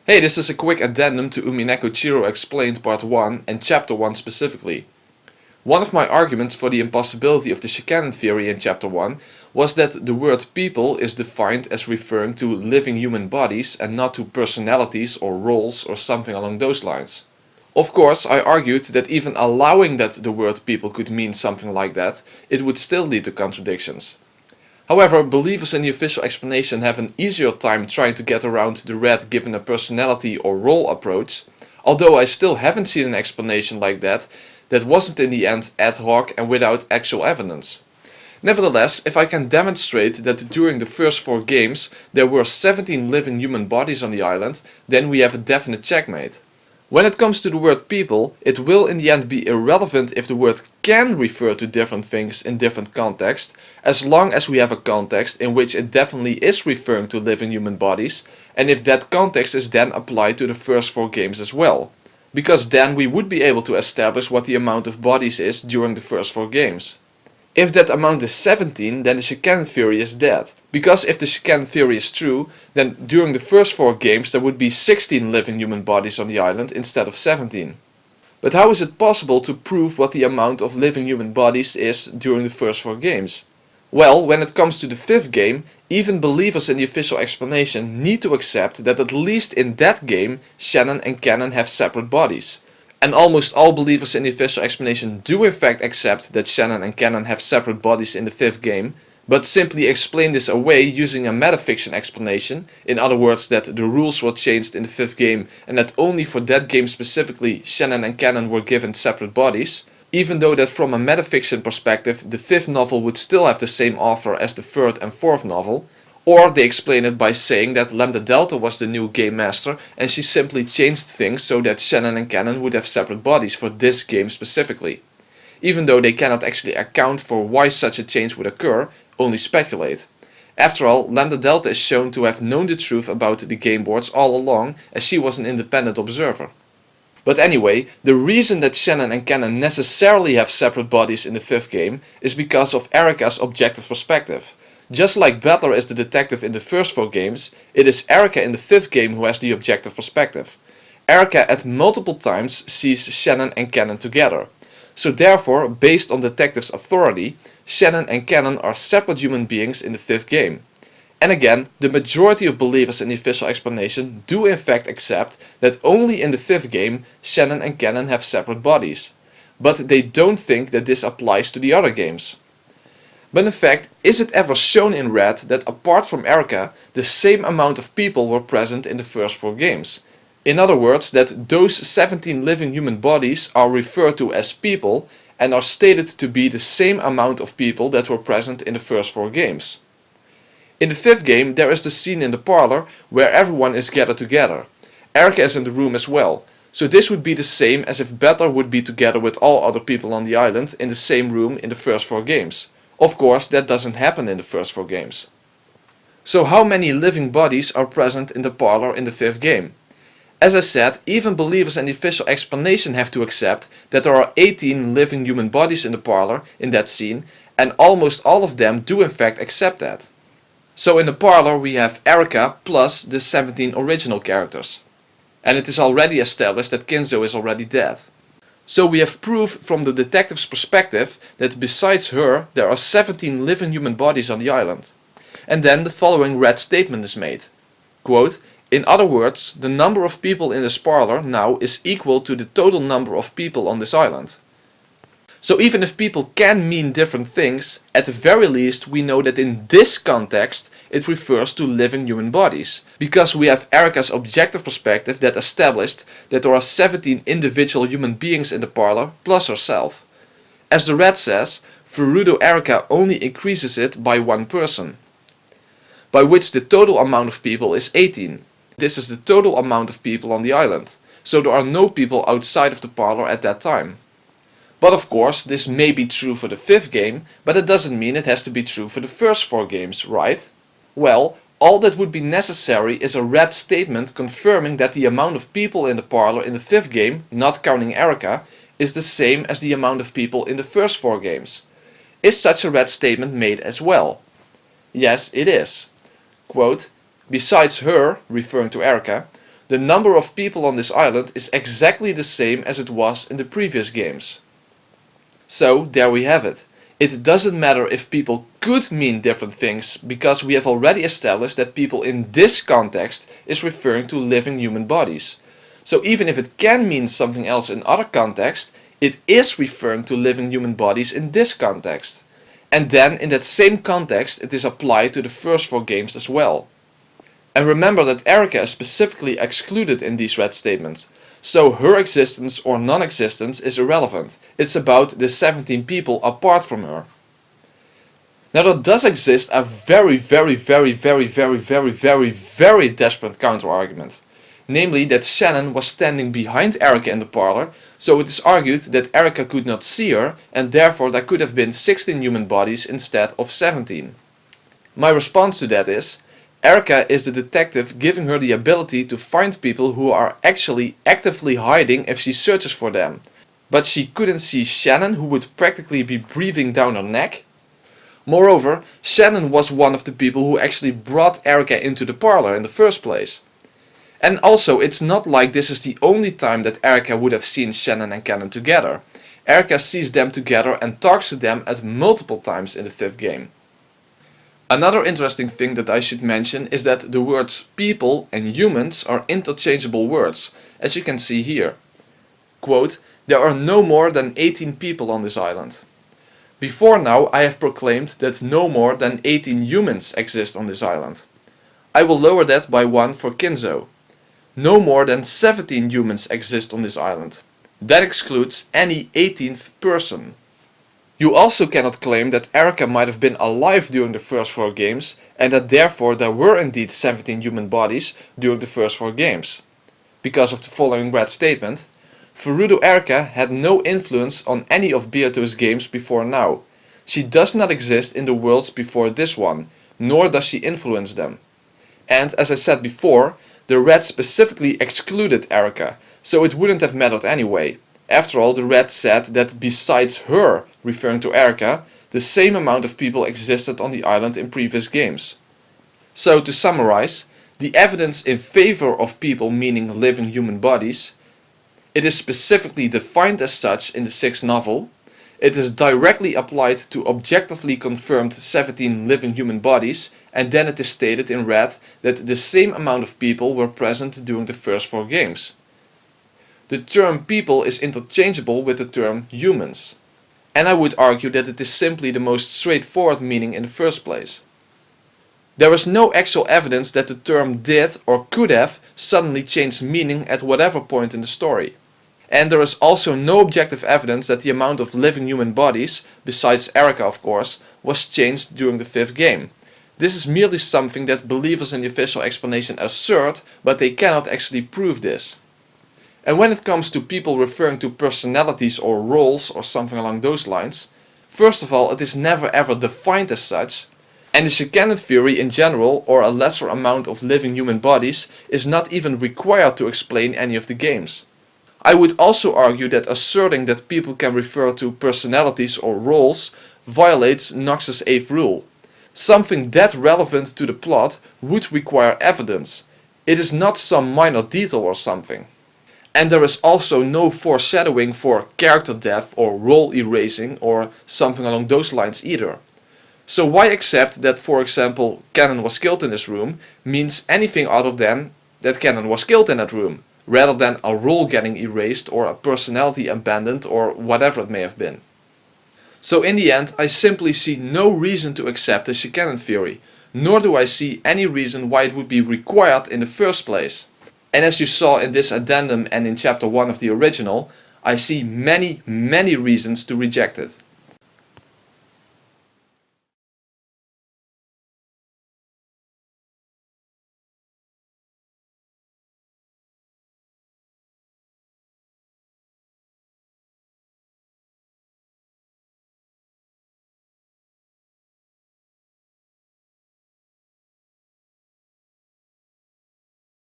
Hey, this is a quick addendum to Umineko Chiru Explained Part 1 and Chapter 1 specifically. One of my arguments for the impossibility of the chicane theory in Chapter 1 was that the word people is defined as referring to living human bodies and not to personalities or roles or something along those lines. Of course, I argued that even allowing that the word people could mean something like that, it would still lead to contradictions. However, believers in the official explanation have an easier time trying to get around the red given a personality or role approach, although I still haven't seen an explanation like that wasn't in the end ad hoc and without actual evidence. Nevertheless, if I can demonstrate that during the first 4 games there were 17 living human bodies on the island, then we have a definite checkmate. When it comes to the word people, it will in the end be irrelevant if the word can refer to different things in different contexts, as long as we have a context in which it definitely is referring to living human bodies, and if that context is then applied to the first 4 games as well. Because then we would be able to establish what the amount of bodies is during the first 4 games. If that amount is 17, then the chicane theory is dead. Because if the chicane theory is true, then during the first 4 games there would be 16 living human bodies on the island instead of 17. But how is it possible to prove what the amount of living human bodies is during the first 4 games? Well, when it comes to the 5th game, even believers in the official explanation need to accept that at least in that game, Shannon and Cannon have separate bodies. And almost all believers in the official explanation do in fact accept that Shannon and Cannon have separate bodies in the 5th game, but simply explain this away using a metafiction explanation, in other words that the rules were changed in the 5th game and that only for that game specifically Shannon and Cannon were given separate bodies, even though that from a metafiction perspective the 5th novel would still have the same author as the 3rd and 4th novel. Or they explain it by saying that Lambda Delta was the new game master and she simply changed things so that Shannon and Cannon would have separate bodies for this game specifically. Even though they cannot actually account for why such a change would occur, only speculate. After all, Lambda Delta is shown to have known the truth about the game boards all along, as she was an independent observer. But anyway, the reason that Shannon and Cannon necessarily have separate bodies in the 5th game is because of Erica's objective perspective. Just like Battler is the detective in the first 4 games, it is Erica in the 5th game who has the objective perspective. Erica at multiple times sees Shannon and Cannon together. So therefore, based on detective's authority, Shannon and Cannon are separate human beings in the 5th game. And again, the majority of believers in the official explanation do in fact accept that only in the 5th game Shannon and Cannon have separate bodies. But they don't think that this applies to the other games. But in fact, is it ever shown in red that apart from Erica, the same amount of people were present in the first 4 games? In other words, that those 17 living human bodies are referred to as people and are stated to be the same amount of people that were present in the first 4 games. In the 5th game, there is the scene in the parlor where everyone is gathered together. Erica is in the room as well. So this would be the same as if Battler would be together with all other people on the island in the same room in the first 4 games. Of course, that doesn't happen in the first 4 games. So how many living bodies are present in the parlor in the 5th game? As I said, even believers in the official explanation have to accept that there are 18 living human bodies in the parlor in that scene, and almost all of them do in fact accept that. So in the parlor we have Erica plus the 17 original characters. And it is already established that Kinzo is already dead. So we have proof from the detective's perspective that besides her there are 17 living human bodies on the island. And then the following red statement is made. Quote, "In other words, the number of people in this parlor now is equal to the total number of people on this island." So even if people can mean different things, at the very least we know that in this context it refers to living human bodies. Because we have Erica's objective perspective that established that there are 17 individual human beings in the parlor plus herself. As the red says, Furudo Erica only increases it by 1 person. By which the total amount of people is 18. This is the total amount of people on the island. So there are no people outside of the parlor at that time. But of course, this may be true for the 5th game, but it doesn't mean it has to be true for the first 4 games, right? Well, all that would be necessary is a red statement confirming that the amount of people in the parlor in the 5th game, not counting Erica, is the same as the amount of people in the first 4 games. Is such a red statement made as well? Yes, it is. Quote, "Besides her," referring to Erica, The number of people on this island is exactly the same as it was in the previous games. So there we have it. It doesn't matter if people could mean different things, because we have already established that people in this context is referring to living human bodies. So even if it can mean something else in other contexts, it is referring to living human bodies in this context. And then in that same context it is applied to the first 4 games as well. And remember that Erica is specifically excluded in these red statements, so her existence or non-existence is irrelevant. It's about the 17 people apart from her. Now there does exist a very desperate counter-argument. Namely that Shannon was standing behind Erica in the parlor, so it is argued that Erica could not see her and therefore there could have been 16 human bodies instead of 17. My response to that is, Erica is the detective, giving her the ability to find people who are actually actively hiding if she searches for them. But she couldn't see Shannon, who would practically be breathing down her neck. Moreover, Shannon was one of the people who actually brought Erica into the parlor in the first place. And also, it's not like this is the only time that Erica would have seen Shannon and Cannon together. Erica sees them together and talks to them at multiple times in the 5th game. Another interesting thing that I should mention is that the words people and humans are interchangeable words, as you can see here. Quote, there are no more than 18 people on this island. Before now I have proclaimed that no more than 18 humans exist on this island. I will lower that by 1 for Kinzo. No more than 17 humans exist on this island. That excludes any 18th person. You also cannot claim that Erica might have been alive during the first 4 games and that therefore there were indeed 17 human bodies during the first 4 games. Because of the following red statement, Furudo Erica had no influence on any of Beatrice's games before now. She does not exist in the worlds before this one, nor does she influence them. And as I said before, the red specifically excluded Erica, so it wouldn't have mattered anyway. After all, the red said that besides her, referring to Erica, the same amount of people existed on the island in previous games. So to summarize, the evidence in favor of people meaning living human bodies, it is specifically defined as such in the 6th novel, it is directly applied to objectively confirmed 17 living human bodies, and then it is stated in red that the same amount of people were present during the first 4 games. The term people is interchangeable with the term humans. And I would argue that it is simply the most straightforward meaning in the first place. There is no actual evidence that the term did or could have suddenly changed meaning at whatever point in the story. And there is also no objective evidence that the amount of living human bodies, besides Erica of course, was changed during the 5th game. This is merely something that believers in the official explanation assert, but they cannot actually prove this. And when it comes to people referring to personalities or roles or something along those lines, first of all, it is never ever defined as such, and the Shikanen theory in general, or a lesser amount of living human bodies, is not even required to explain any of the games. I would also argue that asserting that people can refer to personalities or roles violates Nox's 8th rule. Something that relevant to the plot would require evidence. It is not some minor detail or something. And there is also no foreshadowing for character death or role erasing or something along those lines either. So why accept that, for example, Cannon was killed in this room means anything other than that Cannon was killed in that room, rather than a role getting erased or a personality abandoned or whatever it may have been. So in the end, I simply see no reason to accept the Shikanen theory, nor do I see any reason why it would be required in the first place. And as you saw in this addendum and in chapter 1 of the original, I see many reasons to reject it.